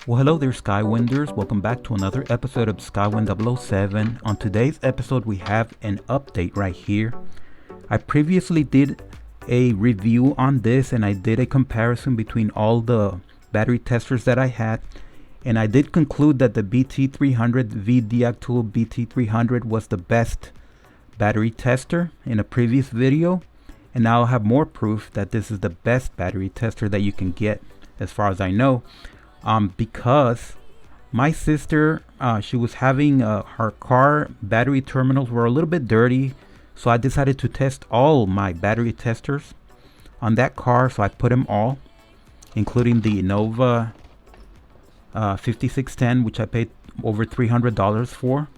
Well, hello there, Skywinders. Welcome back to another episode of Skywind007. On today's episode, we have an update right here. I previously did a review on this and I did a comparison between all the battery testers that I had. And I did conclude that the BT300, Vdiagtool BT300 was the best battery tester in a previous video. And now I have more proof that this is the best battery tester that you can get as far as I know. Because my sister, she was having her car battery terminals were a little bit dirty, so I decided to test all my battery testers on that car. So I put them all, including the Innova 5610, which I paid over $300 for,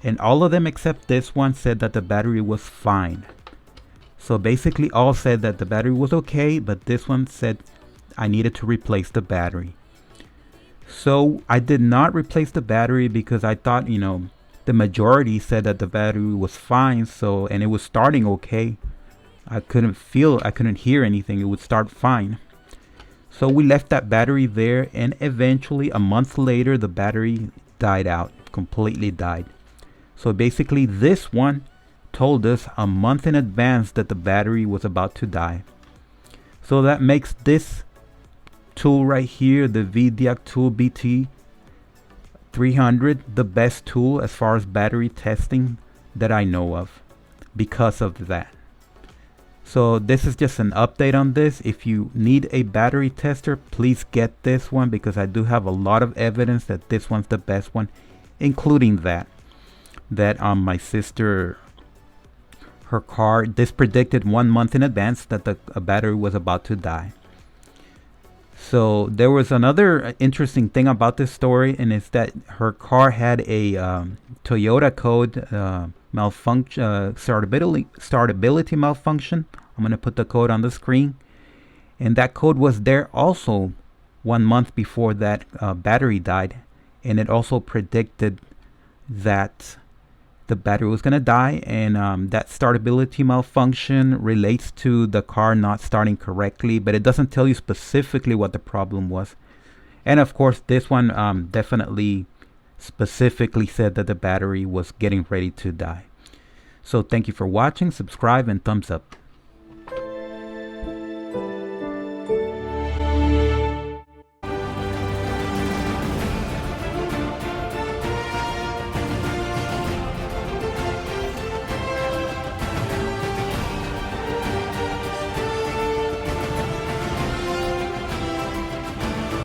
and all of them except this one said that the battery was fine. So basically all said that the battery was okay, but this one said I needed to replace the battery. So I did not replace the battery because I thought, the majority said that the battery was fine. So, and it was starting okay. I couldn't hear anything. It would start fine. So we left that battery there, and eventually a month later, the battery died out, completely died. So basically this one told us a month in advance that the battery was about to die. So that makes this tool right here, the Vdiagtool BT300, the best tool as far as battery testing that I know of because of that. So this is just an update on this. If you need a battery tester, please get this one because I do have a lot of evidence that this one's the best one, including that my sister, her car, this predicted 1 month in advance that the battery was about to die. So there was another interesting thing about this story, and it's that her car had a Toyota code malfunction, startability malfunction. I'm going to put the code on the screen, and that code was there also 1 month before that battery died, and it also predicted that the battery was going to die, and that startability malfunction relates to the car not starting correctly, but it doesn't tell you specifically what the problem was. And of course this one definitely specifically said that the battery was getting ready to die. So thank you for watching, subscribe, and thumbs up.